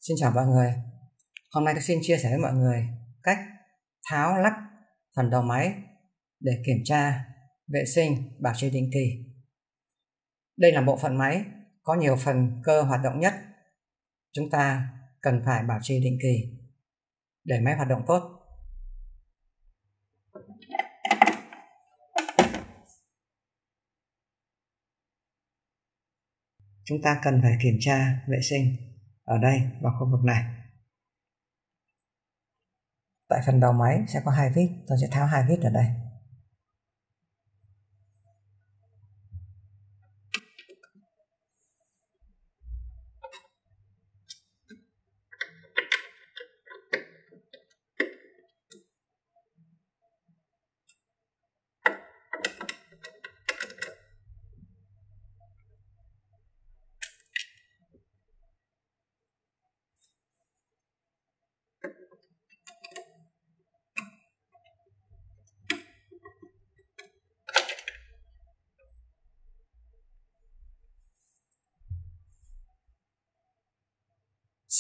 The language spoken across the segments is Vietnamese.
Xin chào mọi người. Hôm nay tôi xin chia sẻ với mọi người cách tháo lắp phần đầu máy để kiểm tra, vệ sinh, bảo trì định kỳ. Đây là bộ phận máy có nhiều phần cơ hoạt động nhất. Chúng ta cần phải bảo trì định kỳ để máy hoạt động tốt. Chúng ta cần phải kiểm tra, vệ sinh ở đây và khu vực này. Tại phần đầu máy sẽ có 2 vít, tôi sẽ tháo 2 vít ở đây.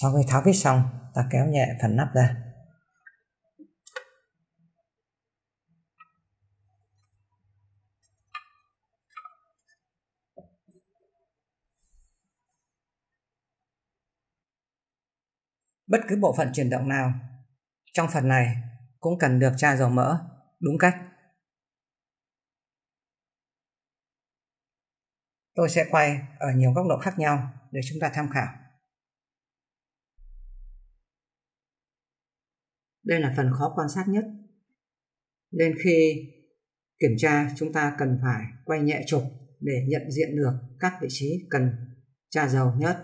Sau khi tháo vít xong, ta kéo nhẹ phần nắp ra. Bất cứ bộ phận chuyển động nào trong phần này cũng cần được tra dầu mỡ đúng cách. Tôi sẽ quay ở nhiều góc độ khác nhau để chúng ta tham khảo. Đây là phần khó quan sát nhất, nên khi kiểm tra chúng ta cần phải quay nhẹ trục để nhận diện được các vị trí cần tra dầu nhất.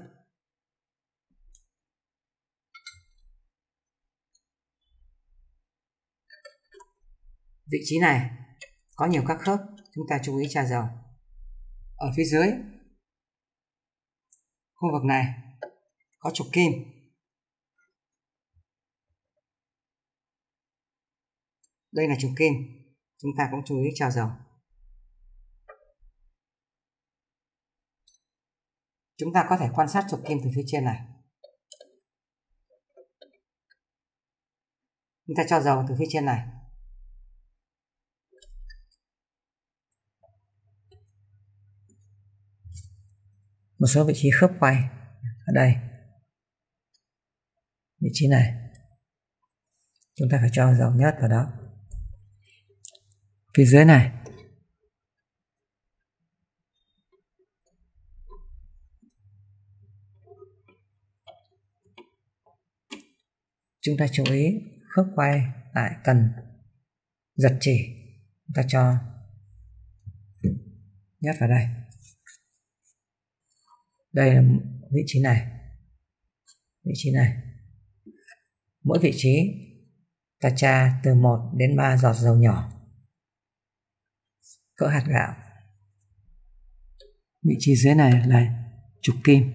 Vị trí này có nhiều các khớp, chúng ta chú ý tra dầu. Ở phía dưới khu vực này có trục kim. Đây là trục kim, chúng ta cũng chú ý tra dầu. Chúng ta có thể quan sát trục kim từ phía trên này. Chúng ta tra dầu từ phía trên này. Một số vị trí khớp quay ở đây, vị trí này chúng ta phải cho dầu nhớt vào đó. Phía dưới này chúng ta chú ý khớp quay tại cần giật chỉ, chúng ta cho nhớt vào đây. Đây là vị trí này, vị trí này. Mỗi vị trí ta tra từ 1 đến 3 giọt dầu nhỏ cỡ hạt gạo. Vị trí dưới này là trục kim,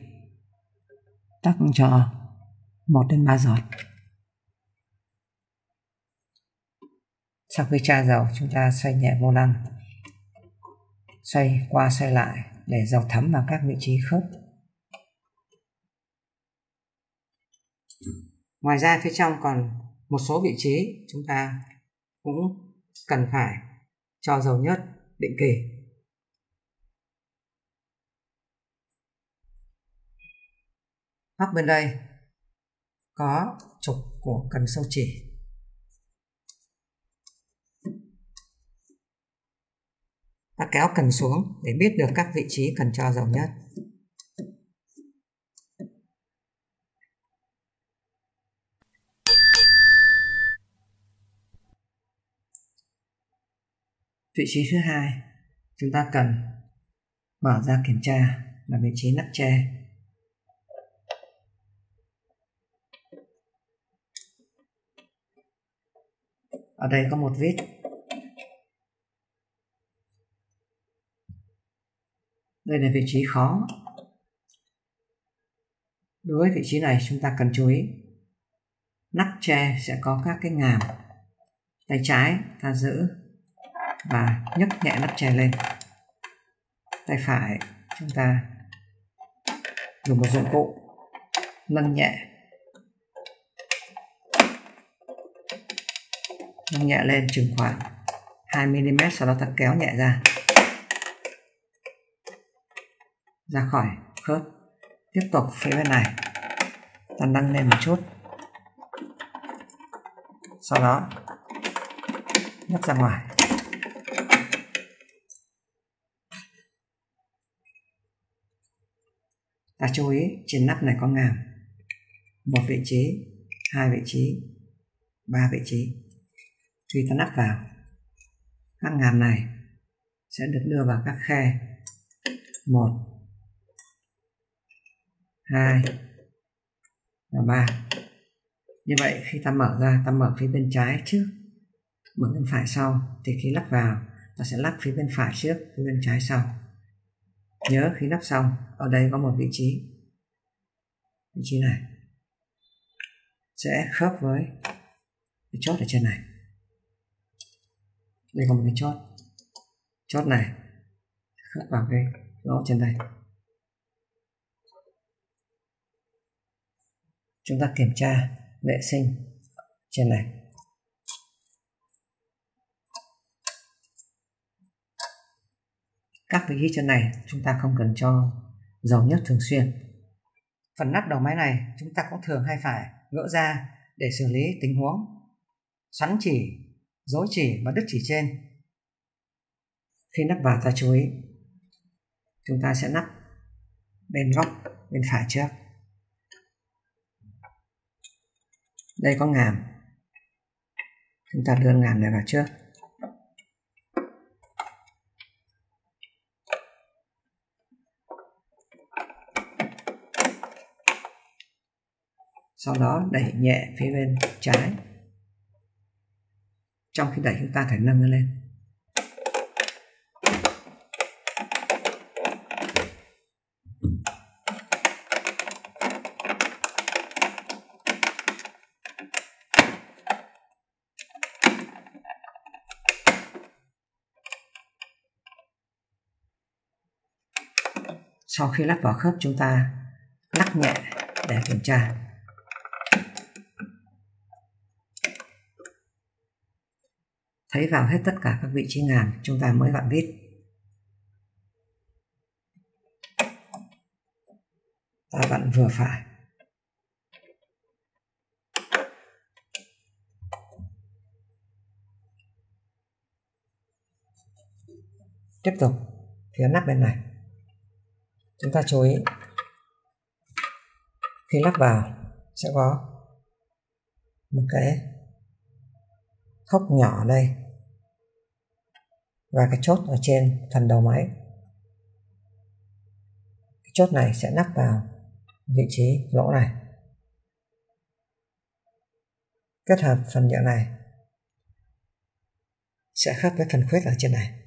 ta cũng cho 1 đến 3 giọt. Sau khi tra dầu, chúng ta xoay nhẹ vô lăng, xoay qua xoay lại để dầu thấm vào các vị trí khớp. Ngoài ra phía trong còn một số vị trí chúng ta cũng cần phải cho dầu nhớt định kỳ. Góc bên đây có trục của cần sâu chỉ. Ta kéo cần xuống để biết được các vị trí cần cho dầu nhớt. Vị trí thứ hai chúng ta cần mở ra kiểm tra là vị trí nắp tre. Ở đây có một vít. Đây là vị trí khó. Đối với vị trí này chúng ta cần chú ý. Nắp tre sẽ có các cái ngàm. Tay trái ta giữ và nhấc nhẹ nắp tre lên. Tay phải chúng ta dùng một dụng cụ nâng nhẹ nâng nhẹ lên chừng khoảng 2 mm, sau đó ta kéo nhẹ ra khỏi khớp. Tiếp tục phía bên này ta nâng lên một chút, sau đó nhấc ra ngoài. Ta chú ý trên nắp này có ngàm, một vị trí, hai vị trí, ba vị trí. Khi ta nắp vào, các ngàm này sẽ được đưa vào các khe 1, 2 và 3. Như vậy khi ta mở ra, ta mở phía bên trái trước, mở bên phải sau, thì khi lắp vào ta sẽ lắp phía bên phải trước, phía bên trái sau. Nhớ khi lắp xong, ở đây có một vị trí này sẽ khớp với cái chốt ở trên này. Đây có một cái chốt này khớp vào cái lỗ trên đây. Chúng ta kiểm tra vệ sinh trên này. Các vị trí trên này chúng ta không cần cho dầu nhớt thường xuyên. Phần nắp đầu máy này chúng ta cũng thường hay phải gỡ ra để xử lý tình huống xoắn chỉ, rối chỉ và đứt chỉ trên. Khi nắp vào ta chú ý, chúng ta sẽ nắp bên góc bên phải trước. Đây có ngàm, chúng ta đưa ngàm này vào trước. Sau đó đẩy nhẹ phía bên trái. Trong khi đẩy chúng ta phải nâng lên. Sau khi lắp vào khớp, chúng ta lắc nhẹ để kiểm tra. Thấy vào hết tất cả các vị trí ngàm, chúng ta mới vặn vít. Ta vặn vừa phải. Tiếp tục phía nắp bên này, chúng ta chú ý khi lắp vào sẽ có một cái hốc nhỏ ở đây và cái chốt ở trên phần đầu máy. Cái chốt này sẽ nắp vào vị trí lỗ này. Kết hợp phần nhựa này sẽ khớp với phần khuyết ở trên này.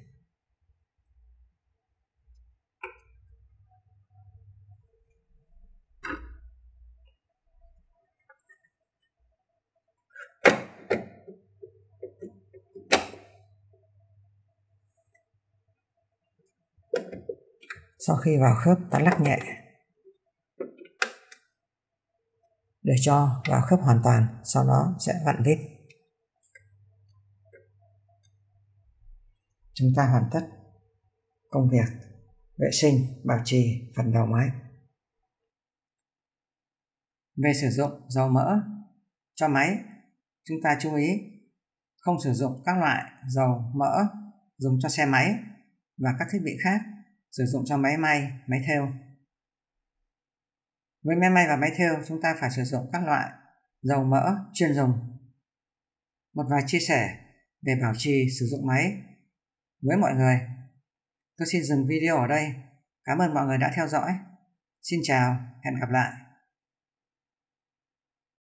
Sau khi vào khớp, ta lắc nhẹ để cho vào khớp hoàn toàn, sau đó sẽ vặn vít. Chúng ta hoàn tất công việc vệ sinh bảo trì phần đầu máy. Về sử dụng dầu mỡ cho máy, chúng ta chú ý không sử dụng các loại dầu mỡ dùng cho xe máy và các thiết bị khác sử dụng cho máy may, máy thêu. Với máy may và máy thêu, chúng ta phải sử dụng các loại dầu mỡ chuyên dùng. Một vài chia sẻ về bảo trì sử dụng máy với mọi người. Tôi xin dừng video ở đây. Cảm ơn mọi người đã theo dõi. Xin chào, hẹn gặp lại.